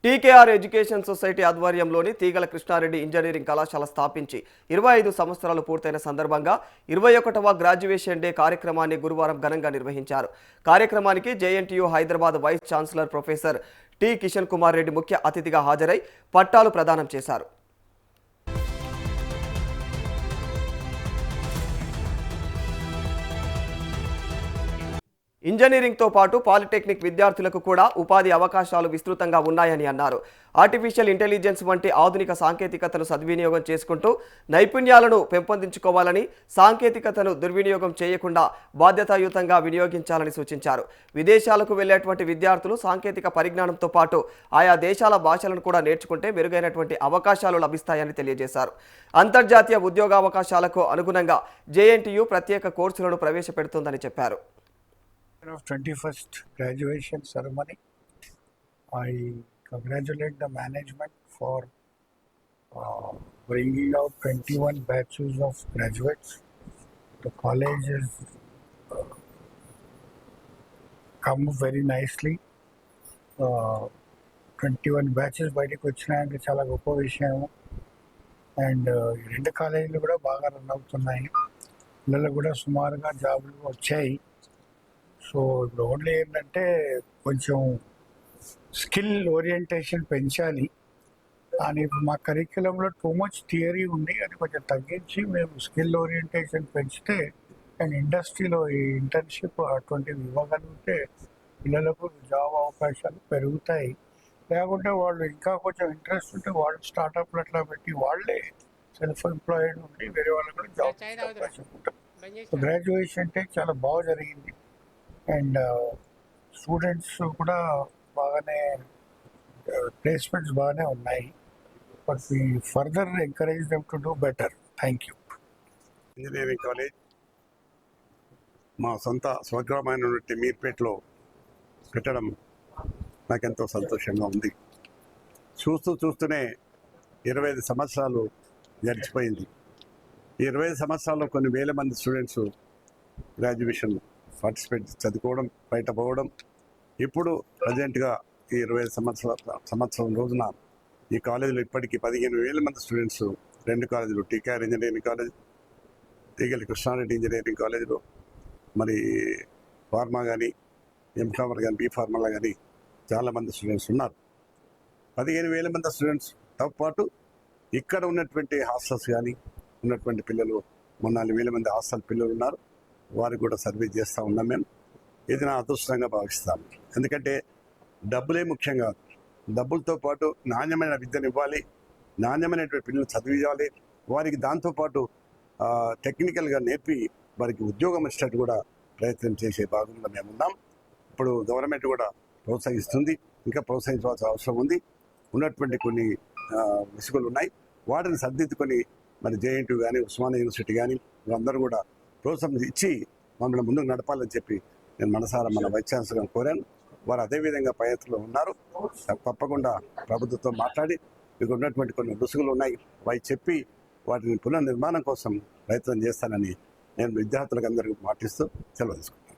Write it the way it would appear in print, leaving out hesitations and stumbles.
TKR education society ఆధ్వర్యంలోని తీగల Krishna Reddy engineering కళాశాల స్థాపించి 25 సంవత్సరాలు పూర్తయిన సందర్భంగా 21వ గ్రాడ్యుయేషన్ డే కార్యక్రమాన్ని గురువారం ఘనంగా నిర్వహించారు. కార్యక్రమానికి JNTU Hyderabad vice chancellor professor T Kishan Kumar Reddy ముఖ్య అతిథిగా హాజరై పట్టాలు ప్రదానం చేశారు. ఇంజనీరింగ్తో పాటు పాలిటెక్నిక్ విద్యార్థులకు కూడా ఉపాధి అవకాశాలు విస్తృతంగా ఉన్నాయని అన్నారు. ఆర్టిఫిషియల్ ఇంటెలిజెన్స్ వంటి ఆధునిక సాంకేతికతను సద్వినియోగం చేసుకుంటూ నైపుణ్యాలను పెంపొందించుకోవాలని, సాంకేతికతను దుర్వినియోగం చేయకుండా బాధ్యతాయుతంగా వినియోగించాలని సూచించారు. విదేశాలకు వెళ్లేటువంటి విద్యార్థులు సాంకేతిక పరిజ్ఞానంతో పాటు ఆయా దేశాల భాషలను కూడా నేర్చుకుంటే మెరుగైనటువంటి అవకాశాలు లభిస్తాయని తెలియజేశారు. అంతర్జాతీయ ఉద్యోగావకాశాలకు అనుగుణంగా జేఎన్టీయూ ప్రత్యేక కోర్సులను ప్రవేశపెడుతుందని చెప్పారు. Of 21st graduation ceremony, I congratulate the management for bringing out 21 batches of graduates. The college has come very nicely. 21 batches బయటకు వచ్చినాయంటే చాలా గొప్ప విషయం. అండ్ రెండు కాలేజీలు కూడా బాగా రన్ అవుతున్నాయి. పిల్లలకు కూడా సుమారుగా జాబులు వచ్చాయి. సో ఇప్పుడు ఓన్లీ ఏంటంటే కొంచెం స్కిల్ ఓరియంటేషన్ పెంచాలి అని. మా కరిక్యులంలో టూ మచ్ థియరీ ఉంది, అది కొంచెం తగ్గించి మేము స్కిల్ ఓరియంటేషన్ పెంచితే అండ్ ఇండస్ట్రీలో ఈ ఇంటర్న్షిప్ అటువంటివి ఇవ్వగలిగితే పిల్లలకు జాబ్ అవకాశాలు పెరుగుతాయి. లేకుంటే వాళ్ళు ఇంకా కొంచెం ఇంట్రెస్ట్ ఉంటే వాళ్ళు స్టార్టప్లు అట్లా పెట్టి వాళ్ళే సెల్ఫ్ ఎంప్లాయిడ్ ఉండి వేరే వాళ్ళకి కూడా జాబ్ అవకాశం ఉంటుంది. గ్రాడ్యుయేషన్ అంటే చాలా బాగా జరిగింది అండ్ స్టూడెంట్స్ కూడా బాగానే ప్లేస్మెంట్స్ బాగానే ఉన్నాయి. But we further encourage them to do better. Thank you. Engineering college మా సొంత స్వగ్రామైనటువంటి మీర్పేటలో పెట్టడం నాకెంతో సంతోషంగా ఉంది. చూస్తూనే 25 సంవత్సరాలు గడిచిపోయింది. ఈ 25 సంవత్సరాల్లో కొన్ని వేల మంది స్టూడెంట్స్ గ్రాడ్యుయేషన్ పార్టిసిపేట్ చదువుకోవడం, బయట పోవడం. ఇప్పుడు ప్రజెంట్గా ఈ 25 సంవత్సరం రోజున ఈ కాలేజీలో ఇప్పటికీ 15,000 మంది స్టూడెంట్స్ రెండు కాలేజీలు, టీకేఆర్ ఇంజనీరింగ్ కాలేజ్, తీగల కృష్ణారెడ్డి ఇంజనీరింగ్ కాలేజీలో మరి ఫార్మా కానీ, ఎంఫార్మర్ కానీ, బీఫార్మర్లో కానీ చాలామంది స్టూడెంట్స్ ఉన్నారు. 15,000 మంది స్టూడెంట్స్తో పాటు ఇక్కడ ఉన్నటువంటి హాస్టల్స్ కానీ ఉన్నటువంటి పిల్లలు 4,000 మంది హాస్టల్ పిల్లలు ఉన్నారు. వారికి కూడా సర్వీస్ చేస్తూ ఉన్నాం మేము. ఇది నా అదృష్టంగా భావిస్తాను. ఎందుకంటే డబ్బులే ముఖ్యం కాదు, డబ్బులతో పాటు నాణ్యమైన విద్యను ఇవ్వాలి, నాణ్యమైనటువంటి పిల్లలు చదివించాలి. వారికి దాంతోపాటు టెక్నికల్గా నేర్పి వారికి ఉద్యోగం ఇచ్చేటట్టు కూడా ప్రయత్నం చేసే భాగంలో మేము ఉన్నాం. ఇప్పుడు గవర్నమెంట్ కూడా ప్రోత్సహిస్తుంది, ఇంకా ప్రోత్సహించవలసిన అవసరం ఉంది. ఉన్నటువంటి కొన్ని విసుగులు ఉన్నాయి, వాటిని సర్దిద్దుకొని మరి జేఎన్టీయూ కానీ, ఉస్మానియా యూనివర్సిటీ కానీ అందరూ కూడా ప్రోత్సాహం ఇచ్చి మమ్మల్ని ముందుకు నడపాలని చెప్పి నేను మనసారా మన వైస్ ఛాన్సలర్ కోరాను. వారు అదేవిధంగా ప్రయత్నంలో ఉన్నారు. తప్పకుండా ప్రభుత్వంతో మాట్లాడి మీకు ఉన్నటువంటి కొన్ని రుసుగులు ఉన్నాయి అవి చెప్పి వాటిని పునర్నిర్మాణం కోసం ప్రయత్నం చేస్తానని నేను విద్యార్థులకు అందరికీ మాటిస్తూ సెలవు తీసుకున్నాను.